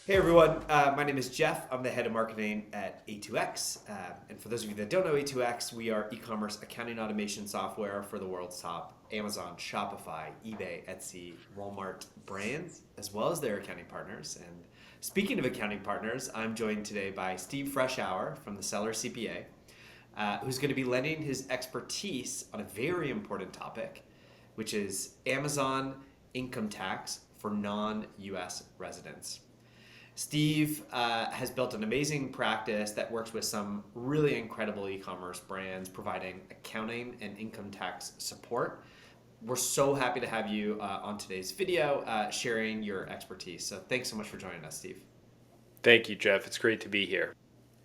Hey everyone, my name is Jeff. I'm the head of marketing at A2X. And for those of you that don't know A2X, we are e-commerce accounting automation software for the world's top Amazon, Shopify, eBay, Etsy, Walmart brands, as well as their accounting partners. And speaking of accounting partners, I'm joined today by Steve Freshour from the Seller CPA, who's going to be lending his expertise on a very important topic, which is Amazon income tax for non-US residents. Steve has built an amazing practice that works with some really incredible e-commerce brands providing accounting and income tax support. We're so happy to have you on today's video sharing your expertise. So thanks so much for joining us, Steve. Thank you, Jeff. It's great to be here.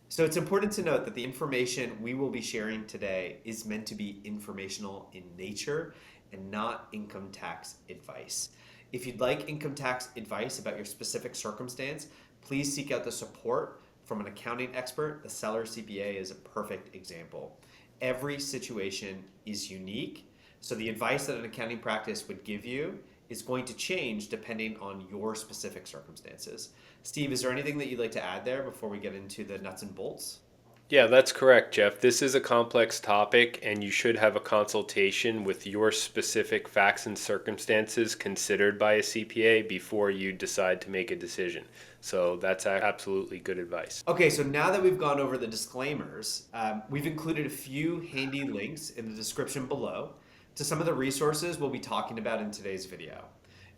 So it's important to note that the information we will be sharing today is meant to be informational in nature and not income tax advice. If you'd like income tax advice about your specific circumstance, please seek out the support from an accounting expert. The Seller CPA is a perfect example. Every situation is unique, so the advice that an accounting practice would give you is going to change depending on your specific circumstances. Steve, is there anything that you'd like to add there before we get into the nuts and bolts? Yeah, that's correct, Jeff. This is a complex topic, and you should have a consultation with your specific facts and circumstances considered by a CPA before you decide to make a decision. So that's absolutely good advice. Okay, so now that we've gone over the disclaimers, we've included a few handy links in the description below to some of the resources we'll be talking about in today's video,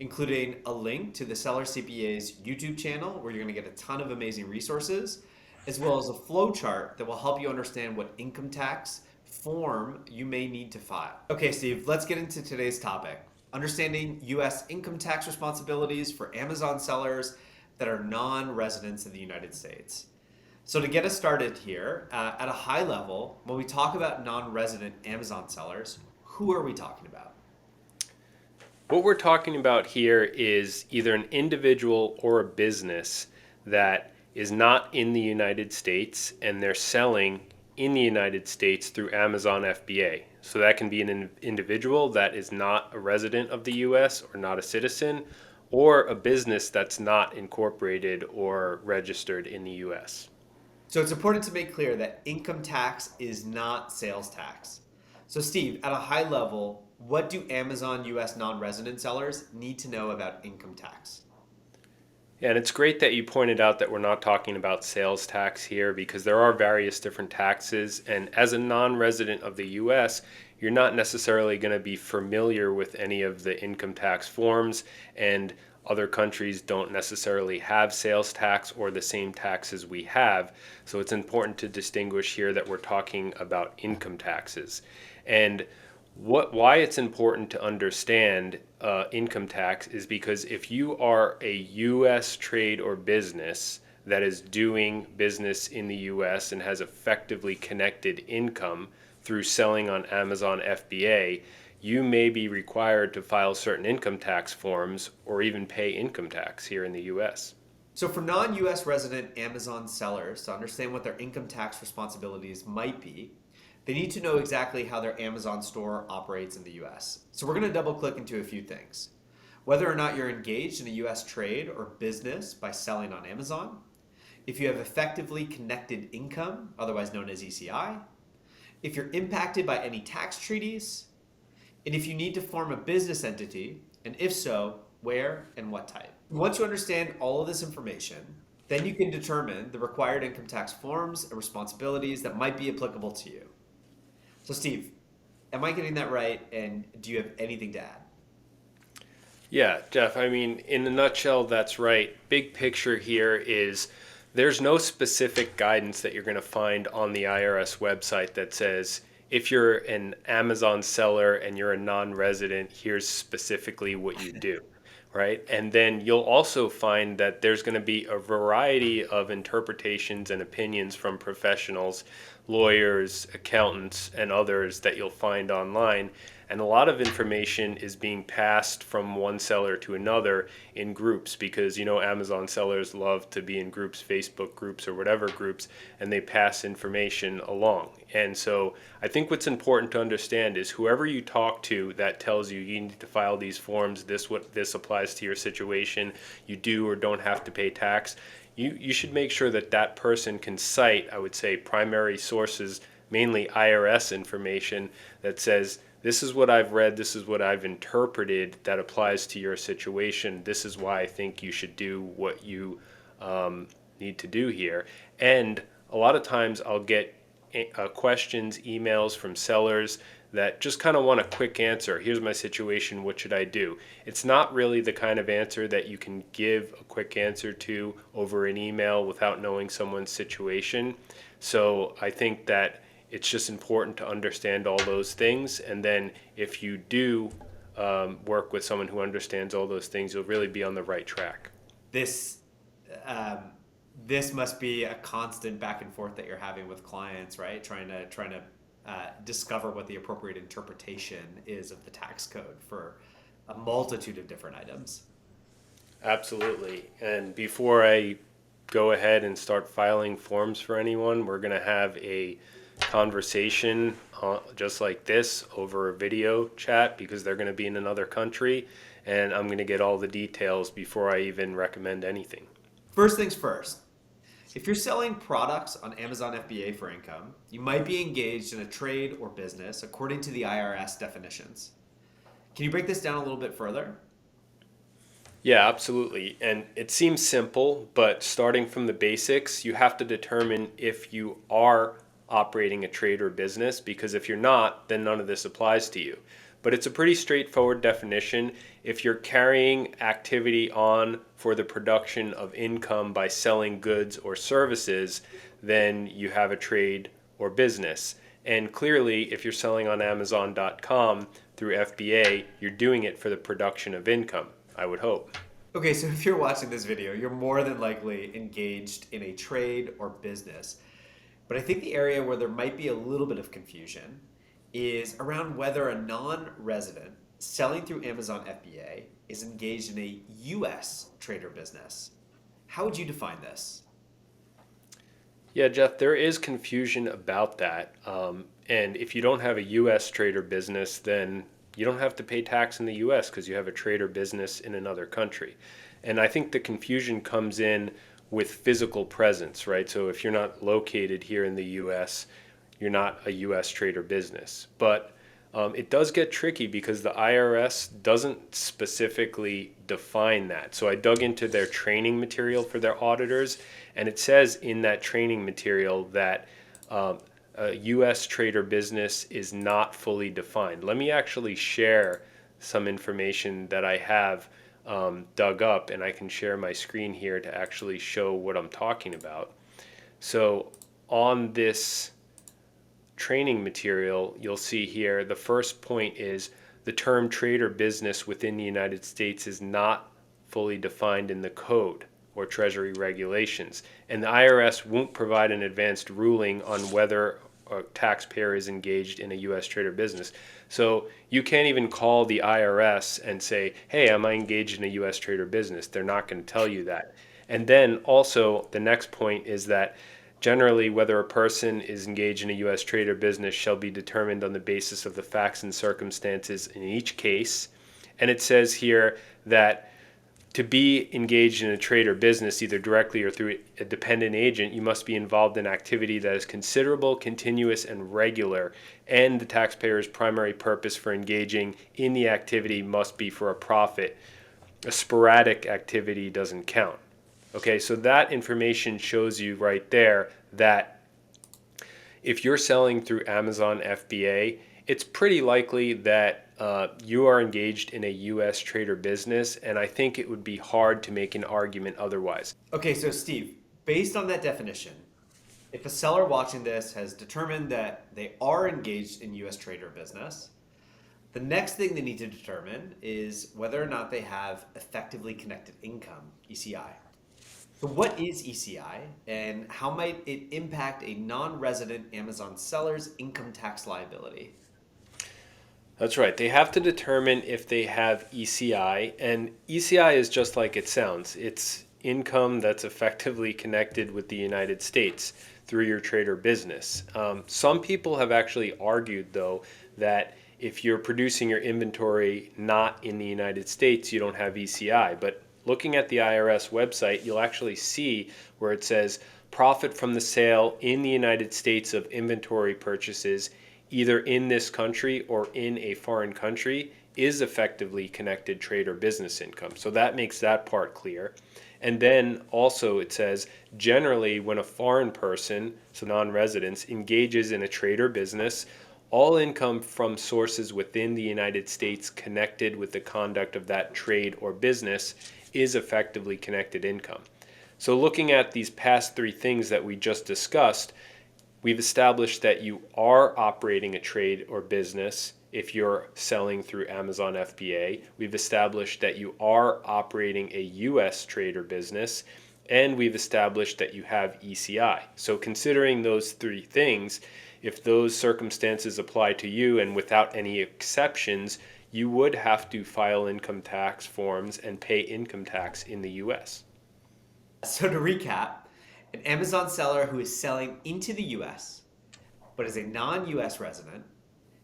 including a link to the Seller CPA's YouTube channel where you're going to get a ton of amazing resources, as well as a flow chart that will help you understand what income tax form you may need to file. Okay, Steve, let's get into today's topic. Understanding U.S. income tax responsibilities for Amazon sellers that are non-residents in the United States. So to get us started here, at a high level, when we talk about non-resident Amazon sellers, who are we talking about? What we're talking about here is either an individual or a business that is not in the United States and they're selling in the United States through Amazon FBA. So that can be an individual that is not a resident of the US or not a citizen, or a business that's not incorporated or registered in the US. So it's important to make clear that income tax is not sales tax. So Steve, at a high level, what do Amazon US non-resident sellers need to know about income tax? Yeah, and it's great that you pointed out that we're not talking about sales tax here because there are various different taxes. And as a non resident of the US, you're not necessarily going to be familiar with any of the income tax forms, and other countries don't necessarily have sales tax or the same taxes we have. So it's important to distinguish here that we're talking about income taxes. And why it's important to understand income tax is because if you are a U.S. trade or business that is doing business in the U.S. and has effectively connected income through selling on Amazon FBA, you may be required to file certain income tax forms or even pay income tax here in the U.S. So for non-US resident Amazon sellers to understand what their income tax responsibilities might be, they need to know exactly how their Amazon store operates in the US. So we're going to double click into a few things. Whether or not you're engaged in a US trade or business by selling on Amazon, if you have effectively connected income, otherwise known as ECI, if you're impacted by any tax treaties, and if you need to form a business entity, and if so, where and what type. Once you understand all of this information, then you can determine the required income tax forms and responsibilities that might be applicable to you. So Steve, am I getting that right? And do you have anything to add? Yeah, Jeff, I mean, in a nutshell, that's right. Big picture here is there's no specific guidance that you're going to find on the IRS website that says, if you're an Amazon seller and you're a non resident, here's specifically what you do, right? And then you'll also find that there's going to be a variety of interpretations and opinions from professionals, lawyers, accountants, and others that you'll find online And a lot of information is being passed from one seller to another in groups because, Amazon sellers love to be in groups, Facebook groups or whatever groups, and they pass information along. And so I think what's important to understand is whoever you talk to that tells you need to file these forms, this applies to your situation, you do or don't have to pay tax. You should make sure that that person can cite, I would say, primary sources, mainly IRS information that says, this is what I've read, this is what I've interpreted that applies to your situation. This is why I think you should do what you need to do here. And a lot of times I'll get questions, emails from sellers that just kind of want a quick answer. Here's my situation, what should I do? It's not really the kind of answer that you can give a quick answer to over an email without knowing someone's situation. So I think that it's just important to understand all those things. And then if you do work with someone who understands all those things, you'll really be on the right track. This this must be a constant back and forth that you're having with clients, right? Trying to discover what the appropriate interpretation is of the tax code for a multitude of different items. Absolutely. And before I go ahead and start filing forms for anyone, we're going to have a conversation just like this over a video chat because they're going to be in another country, and I'm going to get all the details before I even recommend anything. First things first. If you're selling products on Amazon FBA for income, you might be engaged in a trade or business according to the IRS definitions. Can you break this down a little bit further? Yeah, absolutely. And it seems simple, but starting from the basics, you have to determine if you are operating a trade or business, because if you're not, then none of this applies to you. But it's a pretty straightforward definition. If you're carrying activity on for the production of income by selling goods or services, then you have a trade or business. And clearly, if you're selling on Amazon.com through FBA, you're doing it for the production of income, I would hope. Okay, so if you're watching this video, you're more than likely engaged in a trade or business. But I think the area where there might be a little bit of confusion is around whether a non-resident selling through Amazon FBA is engaged in a U.S. trade or business. How would you define this? Yeah, Jeff, there is confusion about that. And if you don't have a U.S. trade or business, then you don't have to pay tax in the U.S. because you have a trade or business in another country. And I think the confusion comes in with physical presence, right? So if you're not located here in the U.S., you're not a U.S. trade or business. But it does get tricky because the IRS doesn't specifically define that. So I dug into their training material for their auditors, and it says in that training material that a U.S. trade or business is not fully defined. Let me actually share some information that I have dug up, and I can share my screen here to actually show what I'm talking about. So on this training material, you'll see here the first point is the term trade or business within the United States is not fully defined in the code or Treasury regulations, and the IRS won't provide an advanced ruling on whether a taxpayer is engaged in a U.S. trade or business. So you can't even call the IRS and say, hey, am I engaged in a U.S. trade or business? They're not going to tell you that. And then also the next point is that generally, whether a person is engaged in a U.S. trade or business shall be determined on the basis of the facts and circumstances in each case. And it says here that to be engaged in a trade or business, either directly or through a dependent agent, you must be involved in activity that is considerable, continuous, and regular, and the taxpayer's primary purpose for engaging in the activity must be for a profit. A sporadic activity doesn't count. Okay, so that information shows you right there that if you're selling through Amazon FBA, it's pretty likely that you are engaged in a U.S. trade or business, and I think it would be hard to make an argument otherwise. Okay, so Steve, based on that definition, if a seller watching this has determined that they are engaged in U.S. trade or business, the next thing they need to determine is whether or not they have effectively connected income, ECI. So what is ECI, and how might it impact a non-resident Amazon seller's income tax liability? That's right. They have to determine if they have ECI, and ECI is just like it sounds. It's income that's effectively connected with the United States through your trade or business. Some people have actually argued, though, that if you're producing your inventory not in the United States, you don't have ECI. But looking at the IRS website, you'll actually see where it says profit from the sale in the United States of inventory purchases either in this country or in a foreign country is effectively connected trade or business income. So that makes that part clear. And then also it says generally when a foreign person, so non-residents, engages in a trade or business, all income from sources within the United States connected with the conduct of that trade or business is effectively connected income. So looking at these past three things that we just discussed, we've established that you are operating a trade or business if you're selling through Amazon FBA. We've established that you are operating a US trade or business, and we've established that you have ECI. So considering those three things, if those circumstances apply to you and without any exceptions, you would have to file income tax forms and pay income tax in the US. So to recap, an Amazon seller who is selling into the US but is a non US resident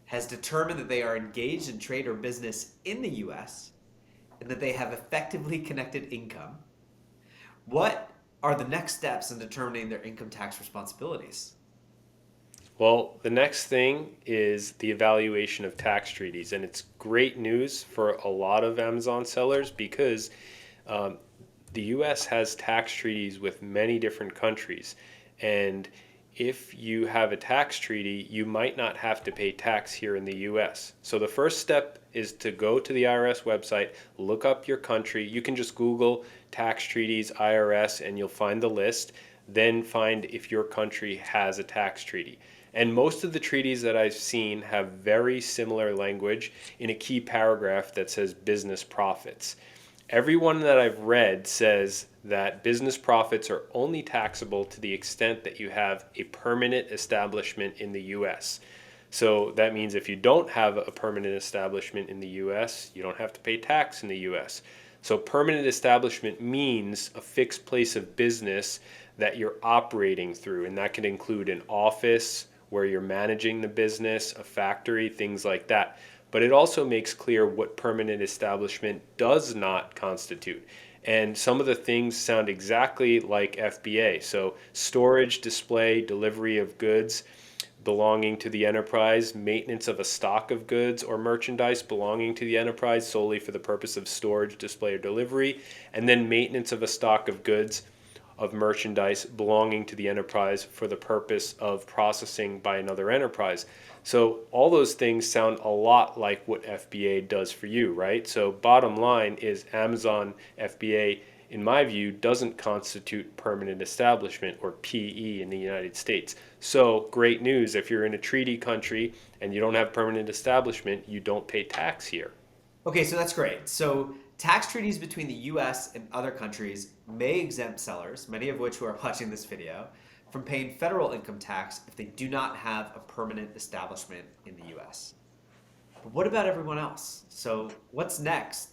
has determined that they are engaged in trade or business in the US and that they have effectively connected income. What are the next steps in determining their income tax responsibilities? Well, the next thing is the evaluation of tax treaties, and it's great news for a lot of Amazon sellers because um, the US has tax treaties with many different countries. And if you have a tax treaty, you might not have to pay tax here in the US. So the first step is to go to the IRS website, look up your country. You can just Google tax treaties, IRS, and you'll find the list. Then find if your country has a tax treaty. And most of the treaties that I've seen have very similar language in a key paragraph that says business profits. Every one that I've read says that business profits are only taxable to the extent that you have a permanent establishment in the US. So that means if you don't have a permanent establishment in the US, you don't have to pay tax in the US. So permanent establishment means a fixed place of business that you're operating through, and that can include an office where you're managing the business, a factory, things like that. But it also makes clear what permanent establishment does not constitute. And some of the things sound exactly like FBA. So storage, display, delivery of goods belonging to the enterprise, maintenance of a stock of goods or merchandise belonging to the enterprise solely for the purpose of storage, display, or delivery, and then maintenance of a stock of goods of merchandise belonging to the enterprise for the purpose of processing by another enterprise. So all those things sound a lot like what FBA does for you, right? So bottom line is Amazon FBA, in my view, doesn't constitute permanent establishment or PE in the United States. So great news, if you're in a treaty country and you don't have permanent establishment, you don't pay tax here. Okay, so that's great. So tax treaties between the US and other countries may exempt sellers, many of which who are watching this video, from paying federal income tax if they do not have a permanent establishment in the US. But what about everyone else? So what's next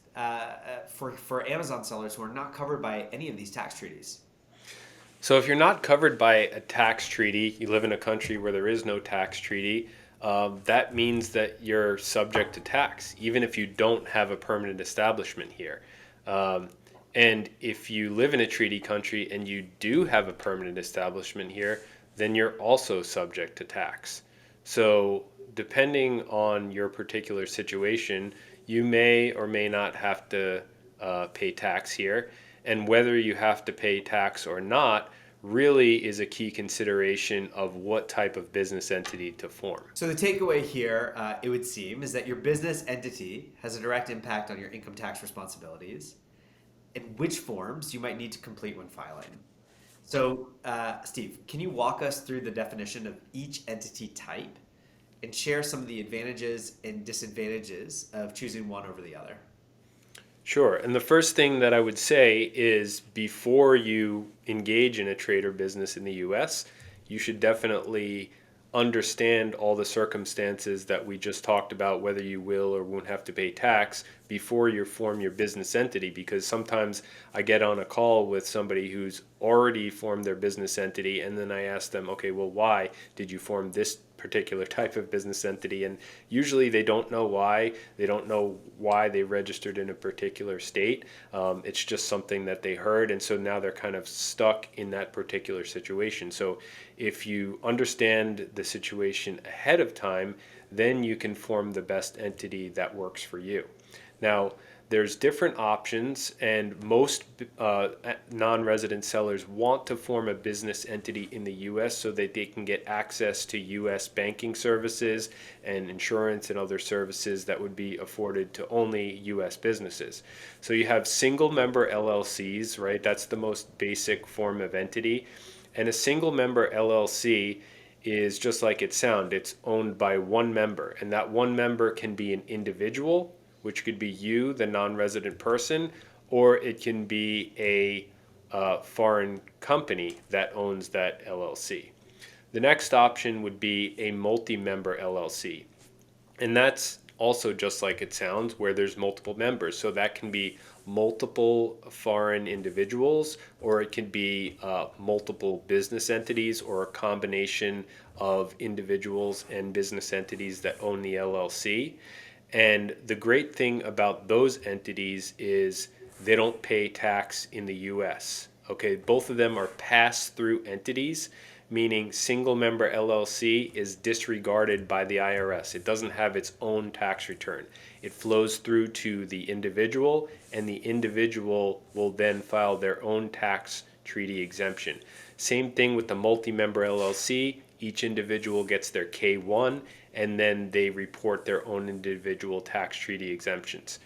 for Amazon sellers who are not covered by any of these tax treaties? So if you're not covered by a tax treaty, you live in a country where there is no tax treaty, that means that you're subject to tax, even if you don't have a permanent establishment here. And if you live in a treaty country and you do have a permanent establishment here, then you're also subject to tax. So depending on your particular situation, you may or may not have to pay tax here. And whether you have to pay tax or not really is a key consideration of what type of business entity to form. So the takeaway here, it would seem, is that your business entity has a direct impact on your income tax responsibilities and which forms you might need to complete when filing. So, Steve, can you walk us through the definition of each entity type and share some of the advantages and disadvantages of choosing one over the other? Sure. And the first thing that I would say is before you engage in a trade or business in the US, you should definitely understand all the circumstances that we just talked about, whether you will or won't have to pay tax before you form your business entity. Because sometimes I get on a call with somebody who's already formed their business entity, and then I ask them, okay, well, why did you form this particular type of business entity? And usually they don't know why. They don't know why they registered in a particular state. It's just something that they heard, and so now they're kind of stuck in that particular situation. So if you understand the situation ahead of time, then you can form the best entity that works for you. Now, there's different options, and most non-resident sellers want to form a business entity in the U.S. so that they can get access to U.S. banking services and insurance and other services that would be afforded to only U.S. businesses. So you have single member LLCs, right? That's the most basic form of entity. And a single member LLC is just like it sounds. It's owned by one member, and that one member can be an individual, which could be you, the non-resident person, or it can be a foreign company that owns that LLC. The next option would be a multi-member LLC, and that's also just like it sounds, where there's multiple members. So that can be multiple foreign individuals, or it can be multiple business entities, or a combination of individuals and business entities that own the LLC. And the great thing about those entities is they don't pay tax in the US. Okay, both of them are pass-through entities, meaning single member LLC is disregarded by the IRS. It doesn't have its own tax return. It flows through to the individual, and the individual will then file their own tax treaty exemption. Same thing with the multi-member LLC. Each individual gets their K-1, and then they report their own individual tax treaty exemptions.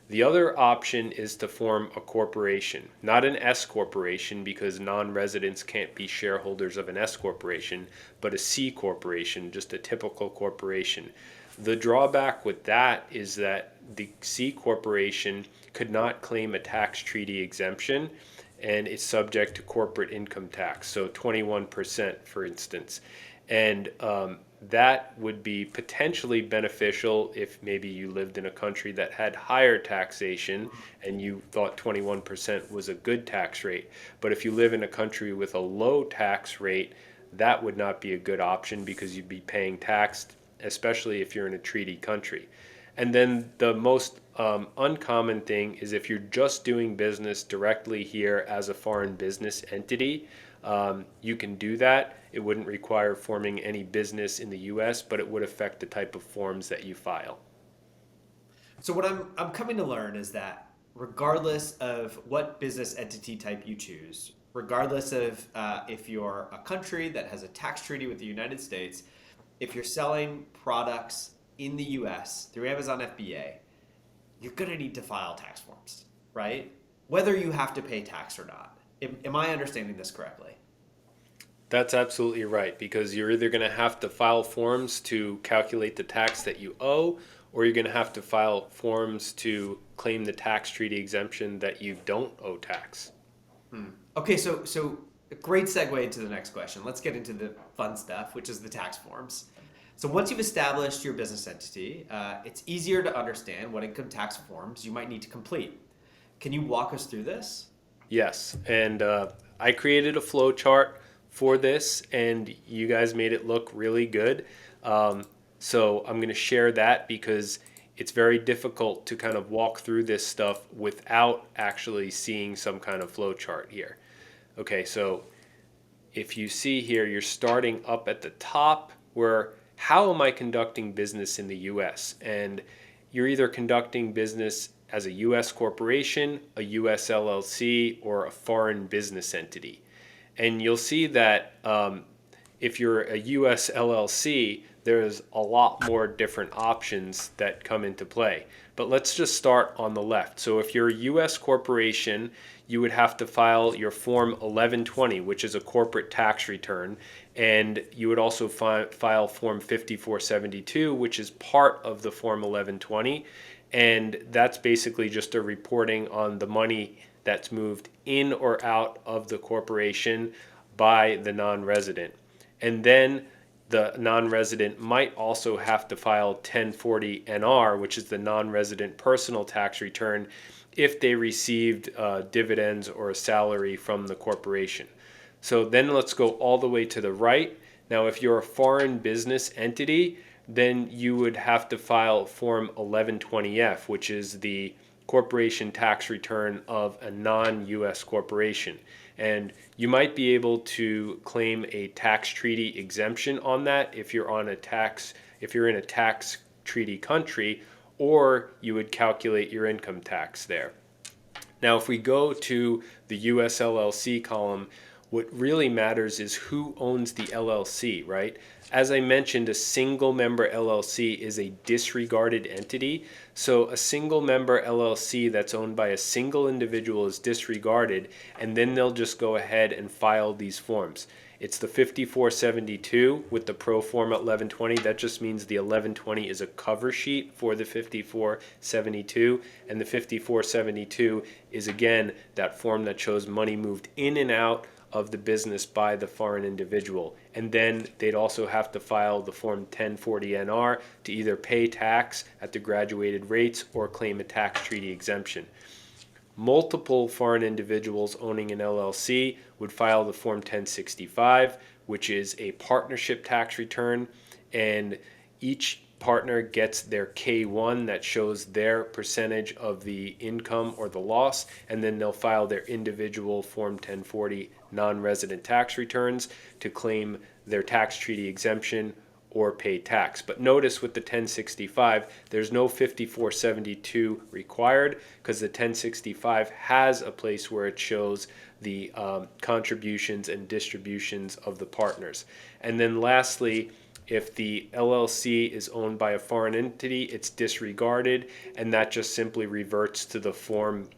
The other option is to form a corporation, not an S corporation, because non-residents can't be shareholders of an S corporation, but a C corporation, just a typical corporation. The drawback with that is that the C corporation could not claim a tax treaty exemption, and it's subject to corporate income tax, so 21%, for instance. And that would be potentially beneficial if maybe you lived in a country that had higher taxation and you thought 21% was a good tax rate. But if you live in a country with a low tax rate, that would not be a good option, because you'd be paying tax, especially if you're in a treaty country. And then the most uncommon thing is if you're just doing business directly here as a foreign business entity, you can do that. It wouldn't require forming any business in the US, but it would affect the type of forms that you file. So what I'm coming to learn is that regardless of what business entity type you choose, regardless of if you're a country that has a tax treaty with the United States, if you're selling products in the US through Amazon FBA, you're going to need to file tax forms, right? Whether you have to pay tax or not. Am I understanding this correctly? That's absolutely right, because you're either going to have to file forms to calculate the tax that you owe, or you're going to have to file forms to claim the tax treaty exemption that you don't owe tax. Okay, so a great segue into the next question. Let's get into the fun stuff, which is the tax forms. So once you've established your business entity, it's easier to understand what income tax forms you might need to complete. Can you walk us through this? Yes, and I created a flow chart for this, and you guys made it look really good. So I'm going to share that, because it's very difficult to kind of walk through this stuff without actually seeing some kind of flow chart here. Okay, so if you see here, you're starting up at the top where, how am I conducting business in the US? And you're either conducting business as a US corporation, a US LLC, or a foreign business entity. And you'll see that if you're a US LLC, there's a lot more different options that come into play. But let's just start on the left. So if you're a US corporation, you would have to file your Form 1120, which is a corporate tax return. And you would also file Form 5472, which is part of the Form 1120. And that's basically just a reporting on the money that's moved in or out of the corporation by the non-resident. And then the non-resident might also have to file 1040 NR, which is the non-resident personal tax return, if they received dividends or a salary from the corporation. So then let's go all the way to the right. Now, if you're a foreign business entity, then you would have to file Form 1120F, which is the corporation tax return of a non-US corporation. And you might be able to claim a tax treaty exemption on that if you're in a tax treaty country, or you would calculate your income tax there. Now, if we go to the US LLC column, what really matters is who owns the LLC, right? As I mentioned, a single member LLC is a disregarded entity. So a single member LLC that's owned by a single individual is disregarded, and then they'll just go ahead and file these forms. It's the 5472 with the pro forma 1120. That just means the 1120 is a cover sheet for the 5472, and the 5472 is again that form that shows money moved in and out of the business by the foreign individual. And then they'd also have to file the Form 1040NR to either pay tax at the graduated rates or claim a tax treaty exemption. Multiple foreign individuals owning an LLC would file the Form 1065, which is a partnership tax return, and each partner gets their K1 that shows their percentage of the income or the loss, and then they'll file their individual Form 1040 non-resident tax returns to claim their tax treaty exemption or pay tax. But notice with the 1065, there's no 5472 required, because the 1065 has a place where it shows the contributions and distributions of the partners. And then lastly, if the LLC is owned by a foreign entity, it's disregarded, and that just simply reverts to the Form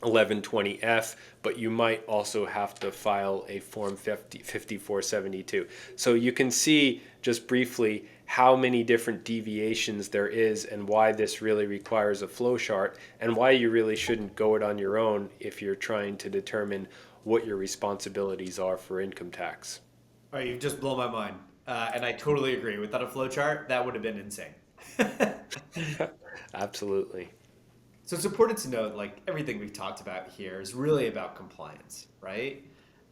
1120F, but you might also have to file a Form 5472. So you can see just briefly how many different deviations there is and why this really requires a flow chart, and why you really shouldn't go it on your own if you're trying to determine what your responsibilities are for income tax. All right, you've just blown my mind. And I totally agree. Without a flowchart, that would have been insane. Absolutely. So it's important to note, like everything we've talked about here is really about compliance, right?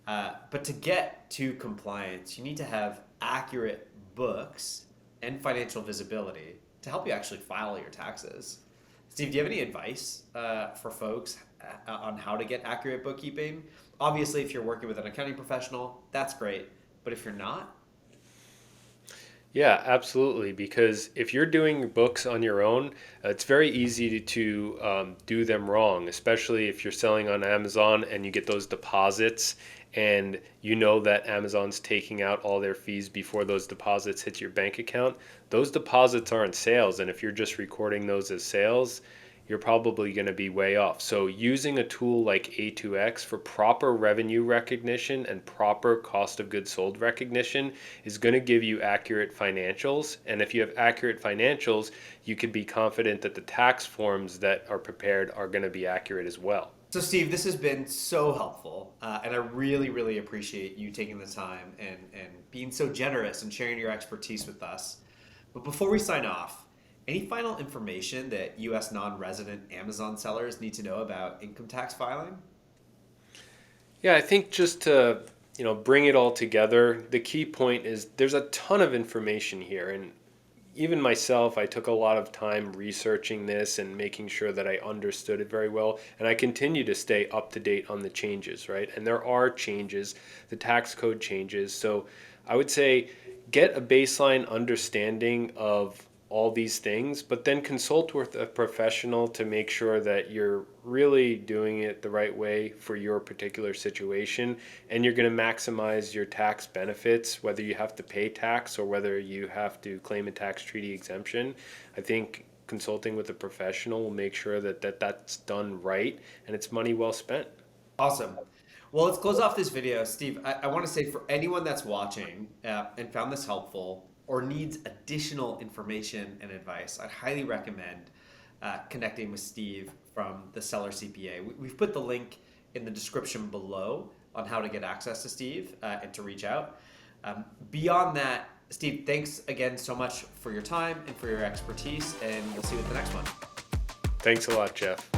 But to get to compliance, you need to have accurate books and financial visibility to help you actually file your taxes. Steve, do you have any advice for folks on how to get accurate bookkeeping? Obviously, if you're working with an accounting professional, that's great. But if you're not, Yeah, absolutely. Because if you're doing books on your own, it's very easy to do them wrong, especially if you're selling on Amazon and you get those deposits, and you know that Amazon's taking out all their fees before those deposits hit your bank account. Those deposits aren't sales, and if you're just recording those as sales, you're probably going to be way off. So using a tool like A2X for proper revenue recognition and proper cost of goods sold recognition is going to give you accurate financials. And if you have accurate financials, you can be confident that the tax forms that are prepared are going to be accurate as well. so Steve, this has been so helpful, and I really, really appreciate you taking the time and being so generous and sharing your expertise with us. But before we sign off, any final information that U.S. non-resident Amazon sellers need to know about income tax filing? Yeah, I think just to bring it all together, the key point is there's a ton of information here, and even myself, I took a lot of time researching this and making sure that I understood it very well, and I continue to stay up to date on the changes, right? And there are changes, the tax code changes, so I would say get a baseline understanding of all these things, but then consult with a professional to make sure that you're really doing it the right way for your particular situation, and you're going to maximize your tax benefits, whether you have to pay tax or whether you have to claim a tax treaty exemption. I think consulting with a professional will make sure that that's done right and it's money well spent. Awesome. Well, let's close off this video. Steve, I want to say for anyone that's watching and found this helpful or needs additional information and advice, I'd highly recommend connecting with Steve from the Seller CPA. We've put the link in the description below on how to get access to Steve and to reach out. Beyond that, Steve, thanks again so much for your time and for your expertise, and we'll see you at the next one. Thanks a lot, Jeff.